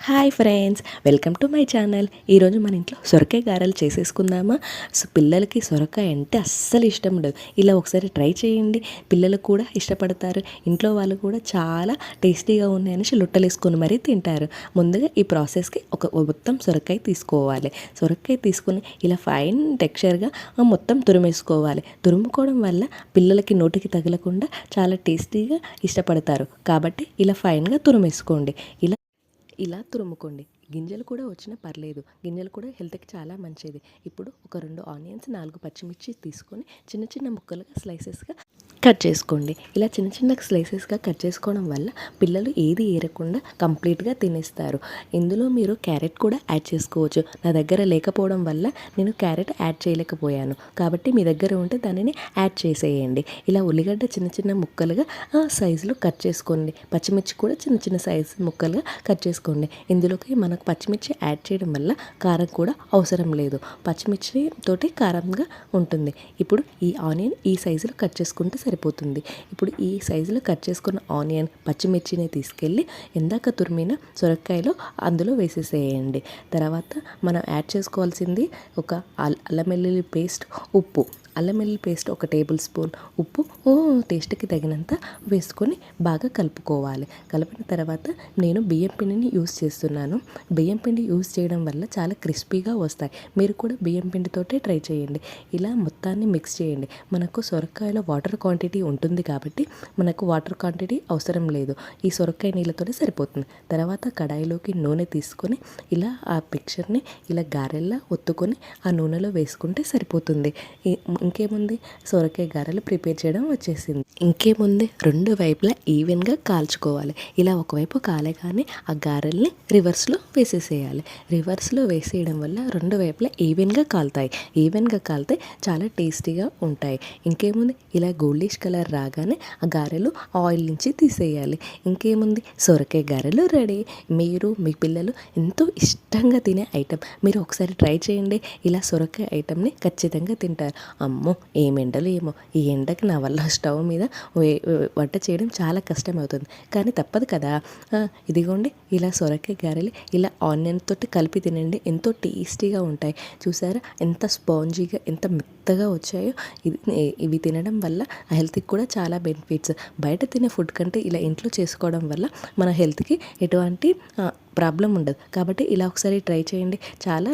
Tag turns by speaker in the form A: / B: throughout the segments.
A: Hi friends, welcome to my channel. ఈరోజు మన ఇంట్లో సొరకాయ గారెలు చేసేసుకుందామా. పిల్లలకి సొరకాయ అంటే అస్సలు ఇష్టం ఉండదు. ఇలా ఒకసారి ట్రై చేయండి, పిల్లలు కూడా ఇష్టపడతారు. ఇంట్లో వాళ్ళు కూడా చాలా టేస్టీగా ఉన్నాయని లొట్టలేసుకొని మరీ తింటారు. ముందుగా ఈ ప్రాసెస్కి ఒక మొత్తం సొరకాయ తీసుకోవాలి. సొరకాయ తీసుకొని ఇలా ఫైన్ టెక్స్చర్గా మొత్తం తురిమేసుకోవాలి. తురుముకోవడం వల్ల పిల్లలకి నోటికి తగలకుండా చాలా టేస్టీగా ఇష్టపడతారు. కాబట్టి ఇలా ఫైన్గా తురిమేసుకోండి. ఇలా తురుముకోండి. గింజలు కూడా వచ్చినా పర్లేదు, గింజలు కూడా హెల్త్కి చాలా మంచిది. ఇప్పుడు ఒక 2 ఆనియన్స్, 4 పచ్చిమిర్చి తీసుకొని చిన్న చిన్న ముక్కలుగా స్లైసెస్గా కట్ చేసుకోండి. ఇలా చిన్న చిన్న స్లైసెస్గా కట్ చేసుకోవడం వల్ల పిల్లలు ఏది ఏరకుండా కంప్లీట్గా తినేస్తారు. ఇందులో మీరు క్యారెట్ కూడా యాడ్ చేసుకోవచ్చు. నా దగ్గర లేకపోవడం వల్ల నేను క్యారెట్ యాడ్ చేయలేకపోయాను, కాబట్టి మీ దగ్గర ఉంటే దానిని యాడ్ చేసేయండి. ఇలా ఉల్లిగడ్డ చిన్న చిన్న ముక్కలుగా సైజులో కట్ చేసుకోండి. పచ్చిమిర్చి కూడా చిన్న చిన్న సైజు ముక్కలుగా కట్ చేసుకోండి. ఇందులోకి మనకు పచ్చిమిర్చి యాడ్ చేయడం వల్ల కారం కూడా అవసరం లేదు. పచ్చిమిర్చి తోటి కారంగా ఉంటుంది. ఇప్పుడు ఈ ఆనియన్ ఈ సైజులో కట్ చేసుకుంటే సరిపోతుంది. ఇప్పుడు ఈ సైజులో కట్ చేసుకున్న ఆనియన్, పచ్చిమిర్చిని తీసుకెళ్ళి ఇందాక తురిమిన సొరకాయలో అందులో వేసేసేయండి. తర్వాత మనం యాడ్ చేసుకోవాల్సింది ఒక అల్లం వెల్లుల్లి పేస్ట్, ఉప్పు. అల్లం వెల్లుల్లి పేస్ట్ 1 టేబుల్ స్పూన్, ఉప్పు టేస్ట్కి తగినంత వేసుకొని బాగా కలుపుకోవాలి. కలిపిన తర్వాత నేను బియ్యం పిండిని యూస్ చేస్తున్నాను. బియ్యం పిండి యూస్ చేయడం వల్ల చాలా క్రిస్పీగా వస్తాయి. మీరు కూడా బియ్యం పిండితోటే ట్రై చేయండి. ఇలా మొత్తాన్ని మిక్స్ చేయండి. మనకు సొరకాయలో వాటర్ క్వాంటిటీ ఉంటుంది కాబట్టి మనకు వాటర్ క్వాంటిటీ అవసరం లేదు. ఈ సొరకాయ నీళ్ళతోనే సరిపోతుంది. తర్వాత కడాయిలోకి నూనె తీసుకొని ఇలా ఆ పిక్చర్ని ఇలా గారెల్లా ఒత్తుకొని ఆ నూనెలో వేసుకుంటే సరిపోతుంది. ఇంకేముంది, సొరకాయ గారెలు ప్రిపేర్ చేయడం వచ్చేసింది. ఇంకేముంది, 2 వైపులా ఈవెన్గా కాల్చుకోవాలి. ఇలా ఒకవైపు కాలేగానే ఆ గారెల్ని రివర్స్లో వేసేసేయాలి. రివర్స్లో వేసేయడం వల్ల 2 వైపులా ఈవెన్గా కాలుతాయి. ఈవెన్గా కాలితే చాలా టేస్టీగా ఉంటాయి. ఇంకేముంది, ఇలా గోల్డిష్ కలర్ రాగానే ఆ గారెలు ఆయిల్ నుంచి తీసేయాలి. ఇంకేముంది, సొరకాయ గారెలు రెడీ. మీరు మీ పిల్లలు ఎంతో ఇష్టంగా తినే ఐటెం. మీరు ఒకసారి ట్రై చేయండి. ఇలా సొరకాయ ఐటెంని ఖచ్చితంగా తింటారు. అమ్మో ఏం ఎండలు ఏమో, ఈ ఎండకి నా వల్ల స్టవ్ మీద వంట చేయడం చాలా కష్టం అవుతుంది, కానీ తప్పదు కదా. ఇదిగోండి, ఇలా సొరకాయ గారెలు ఇలా ఆనియన్ తోటి కలిపి తినండి, ఎంతో టేస్టీగా ఉంటాయి. చూసారా ఎంత స్పాంజీగా, ఎంత మెత్తగా వచ్చాయో. ఇవి తినడం వల్ల హెల్త్కి కూడా చాలా బెనిఫిట్స్. బయట తినే ఫుడ్ కంటే ఇలా ఇంట్లో చేసుకోవడం వల్ల మన హెల్త్కి ఎటువంటి ప్రాబ్లం ఉండదు. కాబట్టి ఇలా ఒకసారి ట్రై చేయండి, చాలా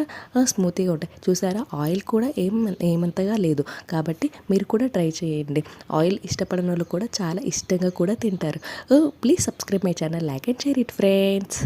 A: స్మూతీగా ఉంటాయి. చూసారా, ఆయిల్ కూడా ఏమంతగా లేదు. కాబట్టి మీరు కూడా ట్రై చేయండి. ఆయిల్ ఇష్టపడిన వాళ్ళు కూడా చాలా ఇష్టంగా కూడా తింటారు. Please subscribe my channel, like and share it friends.